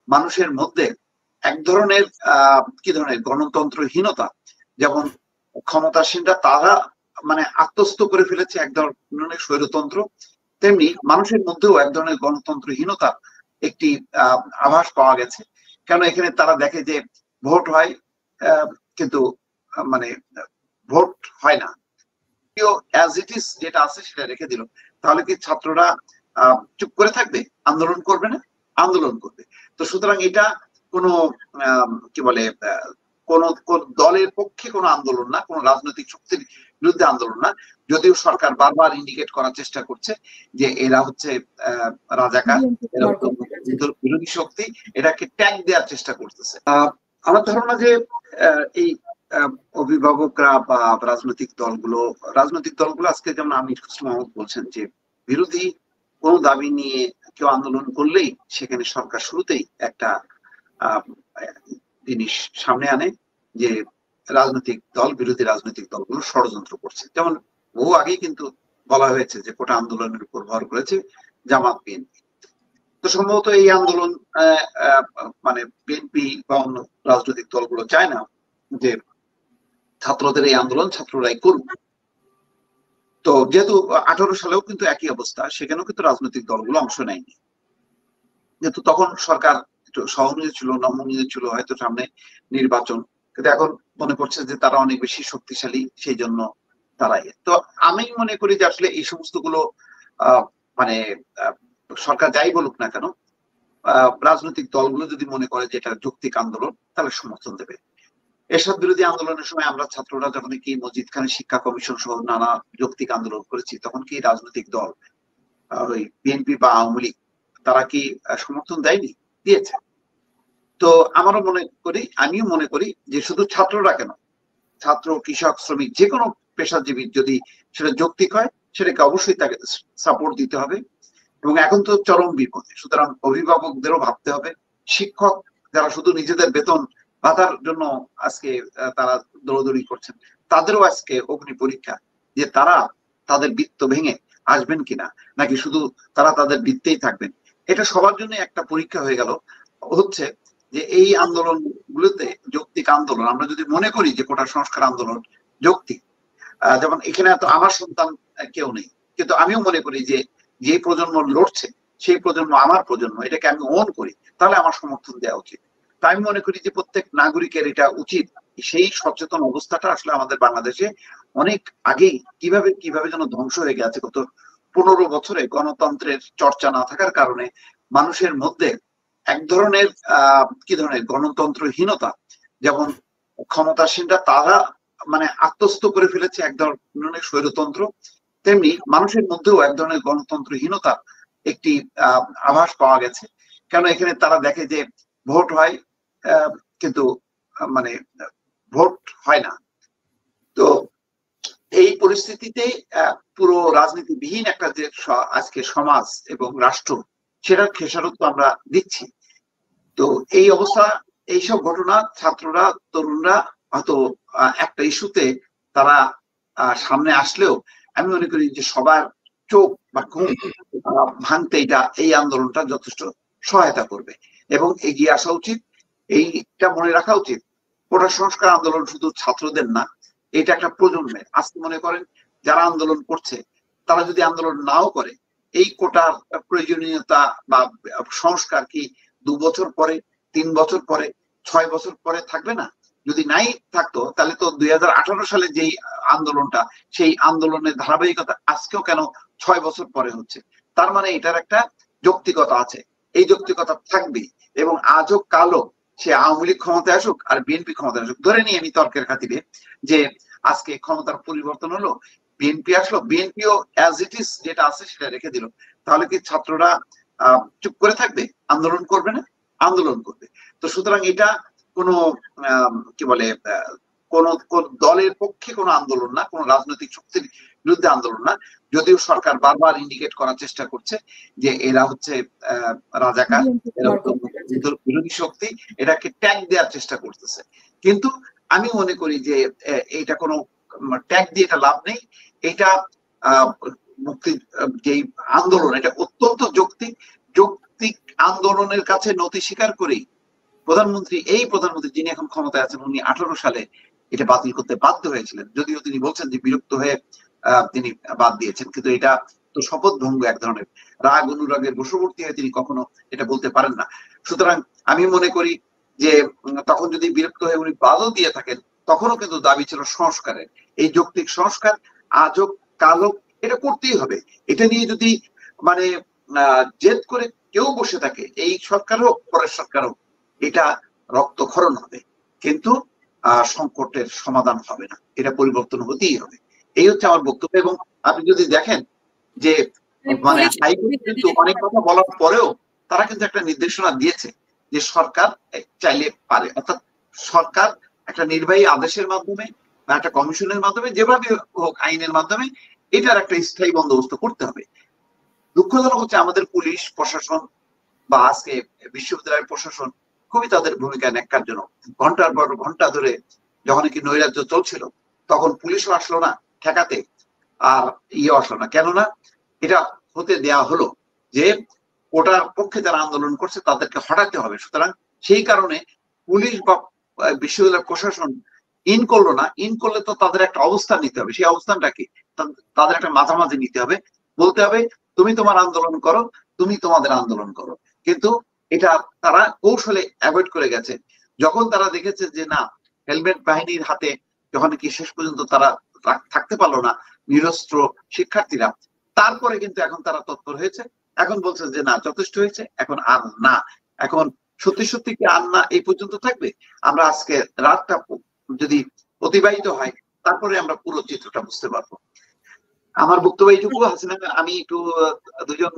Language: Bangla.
মানুষের মধ্যে এক ধরনের কি ধরনের গণতন্ত্রহীনতা, যেমন ক্ষমতাসীনরা তারা মানে আত্মস্থ করে ফেলেছে এক ধরনের স্বৈরতন্ত্র, তেমনি মানুষের মধ্যেও এক ধরনের গণতন্ত্রহীনতা একটি আভাস পাওয়া গেছে। কেন এখানে তারা দেখে যে ভোট হয় কিন্তু মানে ভোট হয় না, অ্যাজ ইট ইজ যেটা আছে সেটা রেখে দিল। তাহলে কি ছাত্ররা চুপ করে থাকবে, আন্দোলন করবে না? আন্দোলন করবে। তো সুতরাং এটা কোনো কি বলে কোন দলের পক্ষে কোনো আন্দোলন না, কোন রাজনৈতিক শক্তির বিরুদ্ধে আন্দোলন না। যদিও সরকার বারবার ইন্ডিকেট করার চেষ্টা করছে যে এরা হচ্ছে রাজাকার, এরা বিরোধী শক্তি, এটাকে ট্যাগ দেওয়ার চেষ্টা করতেছে। আমার ধারণা যে এই অভিভাবকরা বা রাজনৈতিক দলগুলো আজকে যেমন আমির হোসেন মাহমুদ বলছেন যে বিরোধী কোন দাবি নিয়ে কেউ আন্দোলন করলেই সেখানে সরকার শুরুতেই একটা জিনিস সামনে আনে যে বিরোধী রাজনৈতিক দলগুলো ষড়যন্ত্র করছে। যেমন বহু আগেই কিন্তু বলা হয়েছে যে কোটা আন্দোলনের উপর ভর করেছে জামাত বিএনপি। তো সম্ভবত এই আন্দোলন মানে বিএনপি বা অন্য রাজনৈতিক দলগুলো চায় না যে ছাত্রদের এই আন্দোলন ছাত্ররাই করুক। তো যেহেতু 18 সালেও কিন্তু একই অবস্থা, সেখানেও কিন্তু রাজনৈতিক দলগুলো অংশ নেয়নি, যেহেতু তখন সরকার একটু সহনীয় ছিল, নমনীয় ছিল, হয়তো সামনে নির্বাচন। কিন্তু এখন মনে করছে যে তারা অনেক বেশি শক্তিশালী, সেই জন্য তারাই। তো আমি মনে করি যে আসলে এই সমস্ত গুলো মানে সরকার যাই বলুক না কেন, রাজনৈতিক দলগুলো যদি মনে করে যে এটা যৌক্তিক আন্দোলন তাহলে সমর্থন দেবে। এরশাদ বিরোধী আন্দোলনের সময় আমরা ছাত্ররা যখন কি মজিদ খানের শিক্ষা কমিশন সহ নানা যৌক্তিক আন্দোলন করেছি, তখন কি রাজনৈতিক দল ওই বিএনপি বা আওয়ামী লীগ তারা কি সমর্থন দেয়নি? দিয়েছে। তো আমিও মনে করি যে শুধু ছাত্ররা কেন, ছাত্র, কৃষক, শ্রমিক, যে কোনো পেশাজীবী যদি সেটা যৌক্তিক হয় সেটাকে অবশ্যই তাকে সাপোর্ট দিতে হবে। এবং এখন তো চরম বিপদে, সুতরাং অভিভাবকদেরও ভাবতে হবে। শিক্ষক যারা শুধু নিজেদের বেতন ভাতার জন্য আজকে তারা দৌড়দৌড়ি করছেন, তাদেরও আজকে অগ্নি পরীক্ষা যে তারা তাদের বৃত্ত ভেঙে আসবেন কিনা, নাকি শুধু তারা তাদের বৃত্তেই থাকবেন। এটা সবার জন্য একটা পরীক্ষা হয়ে গেল হচ্ছে যে এই আন্দোলন গুলোতে যৌক্তিক আন্দোলন, আমরা যদি মনে করি যে কোটা সংস্কার আন্দোলন যৌক্তিক, যেমন এখানে তো আমার সন্তান কেউ নেই, কিন্তু আমিও মনে করি যে যে প্রজন্ম লড়ছে সেই প্রজন্ম আমার প্রজন্ম, এটাকে আমি ওন করি, তাহলে আমার সমর্থন দেওয়া উচিত। তাই আমি মনে করি যে প্রত্যেক নাগরিকের এটা উচিত। সেই সচেতন অবস্থাটা আসলে আমাদের বাংলাদেশে অনেক আগেই কিভাবে কিভাবে যেন ধ্বংস হয়ে গেছে। গত 15 বছরে গণতন্ত্রের চর্চা না থাকার কারণে মানুষের মধ্যে এক ধরনের কি ধরনের গণতন্ত্রহীনতা, যেমন ক্ষমতাসীনরা তারা মানে আত্মস্থ করে ফেলেছে এক ধরনের স্বৈরতন্ত্র, তেমনি মানুষের মধ্যেও এক ধরনের গণতন্ত্রহীনতা একটি আভাস পাওয়া গেছে। কেন এখানে তারা দেখে যে ভোট হয় কিন্তু মানে ভোট হয় না। তো এই পরিস্থিতিতে পুরো রাজনীতিবিহীন একটা যে আজকে সমাজ এবং রাষ্ট্র, সেটার খেসারত আমরা দিচ্ছি। তো এই অবস্থা, এইসব ঘটনা ছাত্ররা, তরুণরা হয়তো একটা ইস্যুতে তারা সামনে আসলেও আমি মনে করি যে সবার চোখ বা ঘুম ভাঙতে এই আন্দোলনটা যথেষ্ট সহায়তা করবে এবং এগিয়ে আসা উচিত। এইটা মনে রাখা উচিত, কোটা সংস্কার আন্দোলন শুধু ছাত্রদের না, এটা একটা প্রজন্মের। আজকে মনে করেন যারা আন্দোলন করছে তারা যদি আন্দোলন নাও করে, এই কোটার প্রয়োজনীয়তা বা সংস্কার কি 2 বছর পরে, 3 বছর পরে, 6 বছর পরে থাকবে না? যদি নাই থাকতো তাহলে তো 2018 সালে যেই আন্দোলনটা, সেই আন্দোলনের ধারাবাহিকতা আজকেও কেন 6 বছর পরে হচ্ছে? তার মানে এটার একটা যৌক্তিকতা আছে, এই যৌক্তিকতা থাকবে। এবং আজও কালো সে আওয়ামী লীগ ক্ষমতায় আসুক আর বিএনপি ক্ষমতায় আসুক, ধরে নিয়ে আমি তর্কের খাতিরে যে আজকে ক্ষমতার পরিবর্তন হলো, বিএনপি আসলো, বিএনপিও অ্যাজ ইট ইজ যেটা আছে সেটা রেখে দিল, তাহলে কি ছাত্ররা চুপ করে থাকবে, আন্দোলন করবে না? আন্দোলন করবে। তো সুতরাং এটা কোনো কি বলে কোন দলের পক্ষে কোনো আন্দোলন না, কোন রাজনৈতিক শক্তির বিরুদ্ধে আন্দোলন না। যদিও সরকার বারবার ইন্ডিকেট করার চেষ্টা করছে যে এরা হচ্ছে রাজাকার, এরা বিরোধী শক্তি, এটাকে ট্যাগ দেওয়ার চেষ্টা করতেছে। কিন্তু আমি মনে করি যে এটা কোনো ট্যাগ দিয়ে এটা লাভ নেই। এটা মুক্তি যেই আন্দোলন, এটা অত্যন্ত যৌক্তিক। যৌক্তিক আন্দোলনের কাছে নতি স্বীকার করেই প্রধানমন্ত্রী যিনি এখন ক্ষমতায় আছেন, উনি 18 সালে এটা বাতিল করতে বাধ্য হয়েছিলেন, যদিও তিনি বলছেন যে বিরক্ত হয়ে তিনি বাদ দিয়েছেন, কিন্তু এটা তো শপথ ভঙ্গ এক ধরনের, রাগ অনুরাগের বশবর্তী হয়ে তিনি কখনো এটা বলতে পারেন না। সুতরাং আমি মনে করি যে তখন যদি বিরক্ত হয়ে উনি বাদও দিয়ে থাকেন, তখনও কিন্তু দাবি ছিল সংস্কারের। এই যৌক্তিক সংস্কার আজ হোক কাল হোক এটা করতেই হবে। এটা নিয়ে যদি মানে জেদ করে কেউ বসে থাকে, এই সরকার হোক পরের সরকার হোক, এটা রক্তক্ষরণ হবে, কিন্তু সংকটের সমাধান হবে না, এটা পরিবর্তন হতেই হবে। এই হচ্ছে আমার বক্তব্য। এবং আপনি যদি দেখেন যে মানে হাইকোর্ট কিন্তু অনেক কথা বলার পরেও তারা কিন্তু একটা নির্দেশনা দিয়েছে যে সরকার চাইলে পারে, অর্থাৎ সরকার একটা নির্বাহী আদেশের মাধ্যমে বা একটা কমিশনের মাধ্যমে, যেভাবে হোক আইনের মাধ্যমে এটার একটা স্থায়ী বন্দোবস্ত করতে হবে। দুঃখজনক হচ্ছে আমাদের পুলিশ প্রশাসন বা আজকে বিশ্ববিদ্যালয়ের প্রশাসন খুবই তাদের ভূমিকা ন্যাক্কারজনক। ঘন্টার পর ঘন্টা ধরে যখন কি নৈরাজ্য চলছিল, তখন পুলিশও আসলো না ঠেকাতে, আর আসলো না। কেননা এটা হতে দেয়া হলো যে ওটার পক্ষে যারা আন্দোলন করছে তাদেরকে হটাতে হবে। সুতরাং সেই কারণে পুলিশ বা বিশ্ববিদ্যালয় প্রশাসন ইন করলো না। ইন করলে তো তাদের একটা অবস্থান নিতে হবে। সেই অবস্থানটা কি? তাদের একটা মাঝামাঝি নিতে হবে, বলতে হবে তুমি তোমার আন্দোলন করো, তুমি তোমাদের আন্দোলন করো। কিন্তু এটা তারা কৌশলে অ্যাভয়েড করে গেছে। যখন তারা দেখেছে যে না, হেলমেট বাহিনীর হাতে যখন কি শেষ পর্যন্ত তারা থাকতে পারলো না নিরস্ত্র শিক্ষার্থীরা, তারপরে কিন্তু এখন তারা তৎপর হয়েছে। এখন বলছে যে না, যথেষ্ট হয়েছে, এখন আর না। এখন সত্যি সত্যি কি আর না এই পর্যন্ত থাকবে? আমরা আজকে রাতটা যদি অতিবাহিত হয়, তারপরে আমরা পুরো চিত্রটা বুঝতে পারবো। আমার বক্তব্য এইটুকু। হাসিনা, আমি একটু দুজন